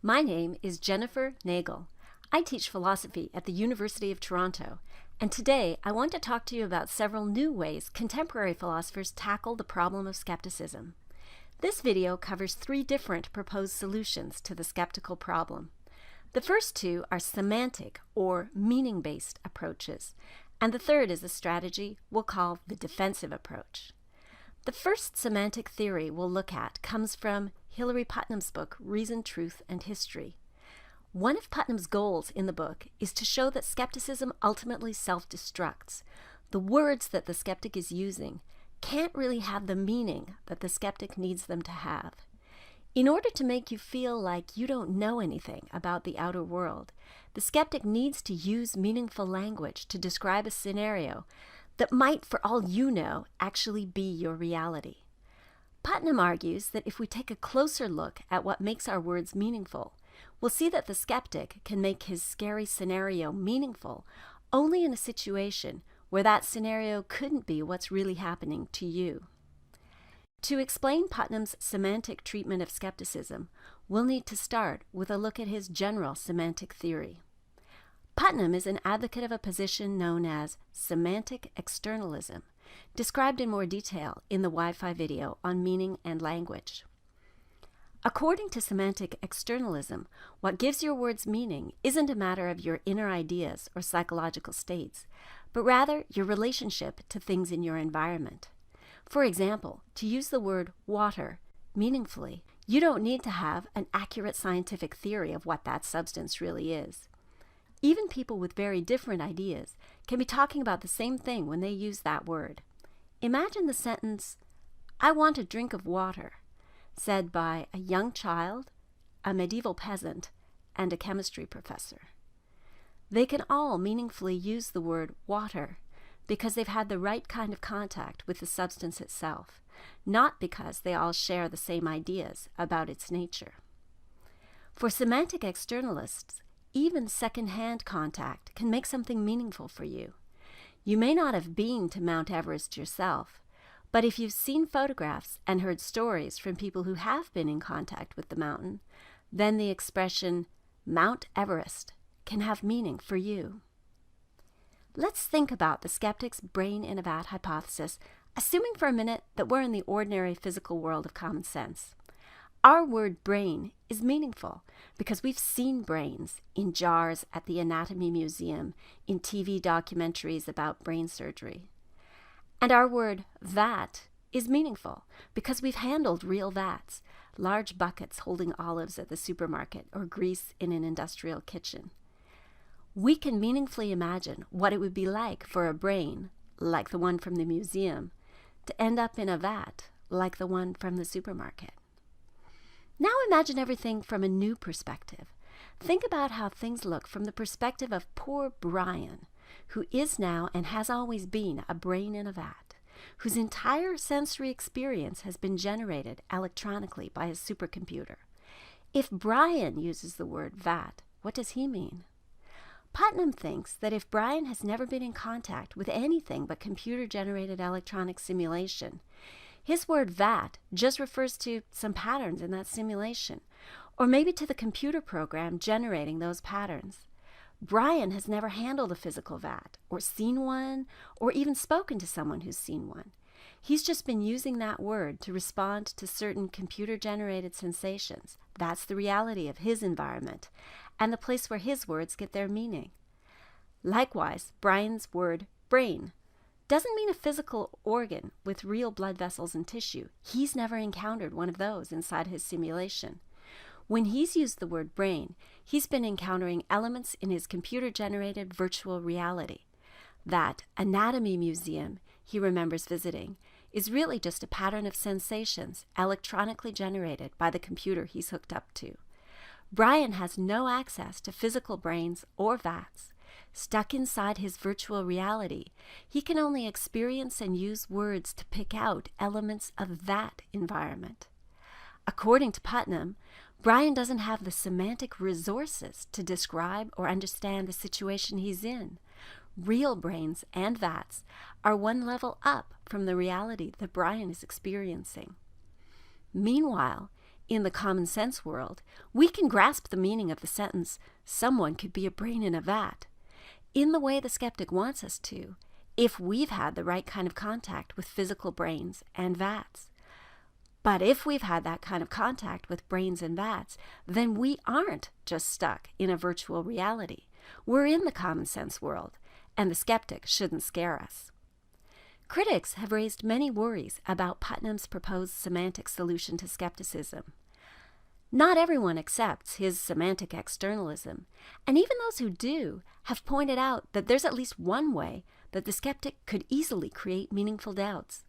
My name is Jenifer Neighъл. I teach philosophy at the University of Toronto, and today I want to talk to you about several new ways contemporary philosophers tackle the problem of skepticism. This video covers 3 different proposed solutions to the skeptical problem. The first 2 are semantic or meaning-based approaches, and the third is a strategy we'll call the defensive approach. The first semantic theory we'll look at comes from Hilary Putnam's book, Reason, Truth, and History. One of Putnam's goals in the book is to show that skepticism ultimately self-destructs. The words that the skeptic is using can't really have the meaning that the skeptic needs them to have. In order to make you feel like you don't know anything about the outer world, the skeptic needs to use meaningful language to describe a scenario that might, for all you know, actually be your reality. Putnam argues that if we take a closer look at what makes our words meaningful, we'll see that the skeptic can make his scary scenario meaningful only in a situation where that scenario couldn't be what's really happening to you. To explain Putnam's semantic treatment of skepticism, we'll need to start with a look at his general semantic theory. Putnam is an advocate of a position known as Semantic Externalism, described in more detail in the Wi-Fi video on meaning and language. According to Semantic Externalism, what gives your words meaning isn't a matter of your inner ideas or psychological states, but rather your relationship to things in your environment. For example, to use the word water meaningfully, you don't need to have an accurate scientific theory of what that substance really is. Even people with very different ideas can be talking about the same thing when they use that word. Imagine the sentence, "I want a drink of water," said by a young child, a medieval peasant, and a chemistry professor. They can all meaningfully use the word water because they've had the right kind of contact with the substance itself, not because they all share the same ideas about its nature. For semantic externalists, even second-hand contact can make something meaningful for you. You may not have been to Mount Everest yourself, but if you've seen photographs and heard stories from people who have been in contact with the mountain, then the expression Mount Everest can have meaning for you. Let's think about the skeptic's brain in a vat hypothesis, assuming for a minute that we're in the ordinary physical world of common sense. Our word brain is meaningful because we've seen brains in jars at the Anatomy Museum, in TV documentaries about brain surgery. And our word vat is meaningful because we've handled real vats, large buckets holding olives at the supermarket or grease in an industrial kitchen. We can meaningfully imagine what it would be like for a brain, like the one from the museum, to end up in a vat, like the one from the supermarket. Now imagine everything from a new perspective. Think about how things look from the perspective of poor Brian, who is now and has always been a brain in a vat, whose entire sensory experience has been generated electronically by a supercomputer. If Brian uses the word vat, what does he mean? Putnam thinks that if Brian has never been in contact with anything but computer-generated electronic simulation, his word vat just refers to some patterns in that simulation, or maybe to the computer program generating those patterns. Brian has never handled a physical vat, or seen one, or even spoken to someone who's seen one. He's just been using that word to respond to certain computer-generated sensations. That's the reality of his environment, and the place where his words get their meaning. Likewise, Brian's word brain doesn't mean a physical organ with real blood vessels and tissue. He's never encountered one of those inside his simulation. When he's used the word brain, he's been encountering elements in his computer-generated virtual reality. That anatomy museum he remembers visiting is really just a pattern of sensations electronically generated by the computer he's hooked up to. Brian has no access to physical brains or vats. Stuck inside his virtual reality, he can only experience and use words to pick out elements of that environment. According to Putnam, Brian doesn't have the semantic resources to describe or understand the situation he's in. Real brains and vats are one level up from the reality that Brian is experiencing. Meanwhile, in the common sense world, we can grasp the meaning of the sentence, "Someone could be a brain in a vat," in the way the skeptic wants us to, if we've had the right kind of contact with physical brains and vats. But if we've had that kind of contact with brains and vats, then we aren't just stuck in a virtual reality. We're in the common sense world, and the skeptic shouldn't scare us. Critics have raised many worries about Putnam's proposed semantic solution to skepticism. Not everyone accepts his semantic externalism, and even those who do have pointed out that there's at least one way that the skeptic could easily create meaningful doubts.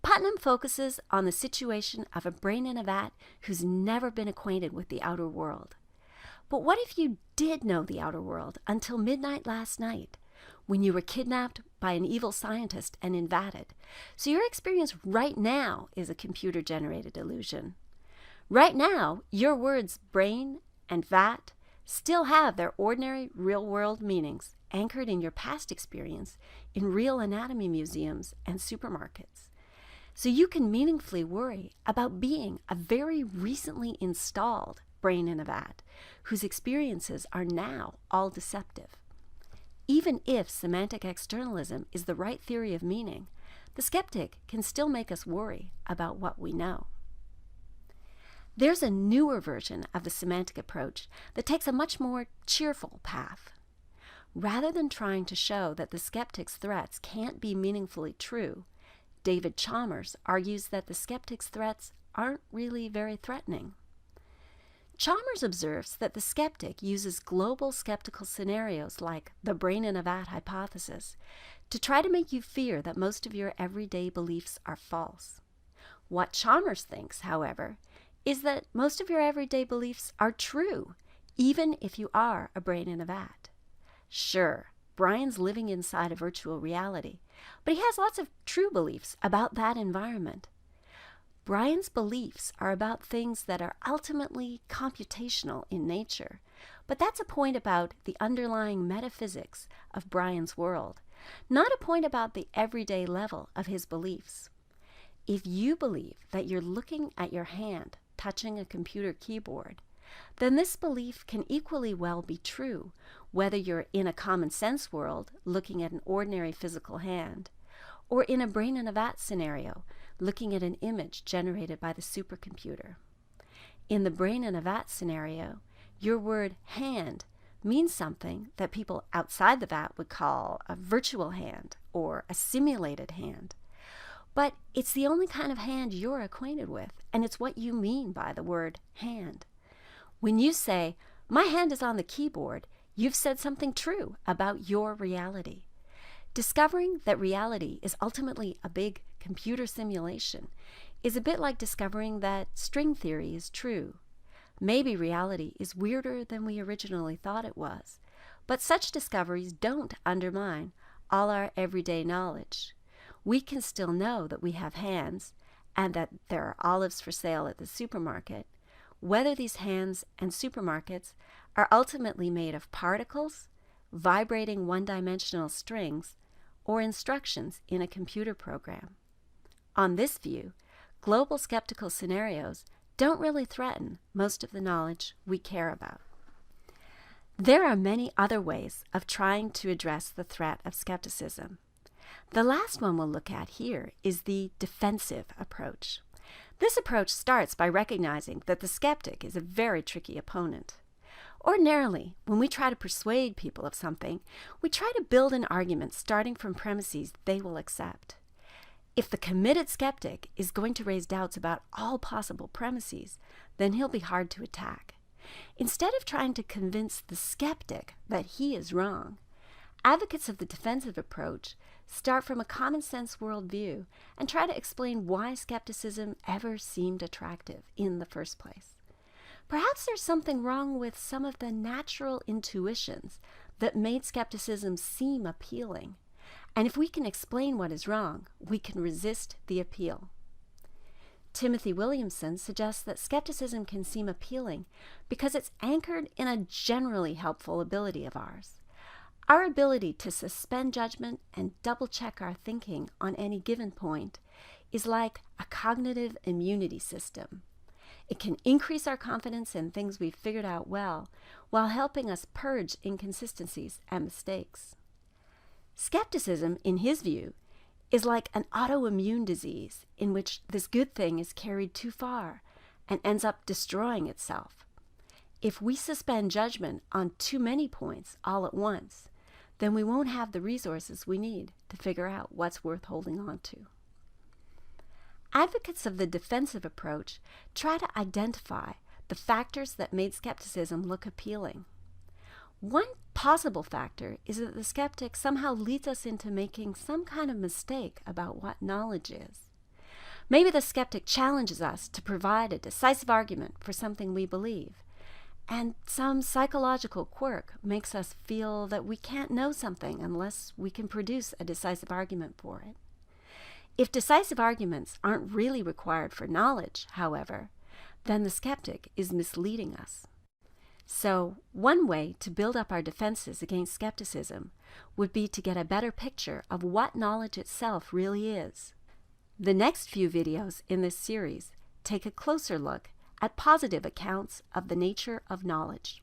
Putnam focuses on the situation of a brain in a vat who's never been acquainted with the outer world. But what if you did know the outer world until midnight last night, when you were kidnapped by an evil scientist and invatted? So your experience right now is a computer-generated illusion. Right now, your words brain and vat still have their ordinary real-world meanings anchored in your past experience in real anatomy museums and supermarkets. So you can meaningfully worry about being a very recently installed brain in a vat whose experiences are now all deceptive. Even if semantic externalism is the right theory of meaning, the skeptic can still make us worry about what we know. There's a newer version of the semantic approach that takes a much more cheerful path. Rather than trying to show that the skeptic's threats can't be meaningfully true, Дейвид Чалмърс argues that the skeptic's threats aren't really very threatening. Chalmers observes that the skeptic uses global skeptical scenarios like the brain in a vat hypothesis to try to make you fear that most of your everyday beliefs are false. What Chalmers thinks, however, is that most of your everyday beliefs are true, even if you are a brain in a vat. Sure, Brian's living inside a virtual reality, but he has lots of true beliefs about that environment. Brian's beliefs are about things that are ultimately computational in nature, but that's a point about the underlying metaphysics of Brian's world, not a point about the everyday level of his beliefs. If you believe that you're looking at your hand touching a computer keyboard, then this belief can equally well be true, whether you're in a common sense world looking at an ordinary physical hand, or in a brain in a vat scenario looking at an image generated by the supercomputer. In the brain in a vat scenario, your word hand means something that people outside the vat would call a virtual hand or a simulated hand. But it's the only kind of hand you're acquainted with, and it's what you mean by the word hand. When you say, "My hand is on the keyboard," you've said something true about your reality. Discovering that reality is ultimately a big computer simulation is a bit like discovering that string theory is true. Maybe reality is weirder than we originally thought it was, but such discoveries don't undermine all our everyday knowledge. We can still know that we have hands and that there are olives for sale at the supermarket, whether these hands and supermarkets are ultimately made of particles, vibrating one-dimensional strings, or instructions in a computer program. On this view, global skeptical scenarios don't really threaten most of the knowledge we care about. There are many other ways of trying to address the threat of skepticism. The last one we'll look at here is the defensive approach. This approach starts by recognizing that the skeptic is a very tricky opponent. Ordinarily, when we try to persuade people of something, we try to build an argument starting from premises they will accept. If the committed skeptic is going to raise doubts about all possible premises, then he'll be hard to attack. Instead of trying to convince the skeptic that he is wrong, advocates of the defensive approach start from a common sense worldview and try to explain why skepticism ever seemed attractive in the first place. Perhaps there's something wrong with some of the natural intuitions that made skepticism seem appealing. And if we can explain what is wrong, we can resist the appeal. Timъti Uilямsъn suggests that skepticism can seem appealing because it's anchored in a generally helpful ability of ours. Our ability to suspend judgment and double-check our thinking on any given point is like a cognitive immunity system. It can increase our confidence in things we've figured out well, while helping us purge inconsistencies and mistakes. Skepticism, in his view, is like an autoimmune disease in which this good thing is carried too far and ends up destroying itself. If we suspend judgment on too many points all at once, then we won't have the resources we need to figure out what's worth holding on to. Advocates of the defensive approach try to identify the factors that made skepticism look appealing. One possible factor is that the skeptic somehow leads us into making some kind of mistake about what knowledge is. Maybe the skeptic challenges us to provide a decisive argument for something we believe, and some psychological quirk makes us feel that we can't know something unless we can produce a decisive argument for it. If decisive arguments aren't really required for knowledge, however, then the skeptic is misleading us. So, one way to build up our defenses against skepticism would be to get a better picture of what knowledge itself really is. The next few videos in this series take a closer look at positive accounts of the nature of knowledge.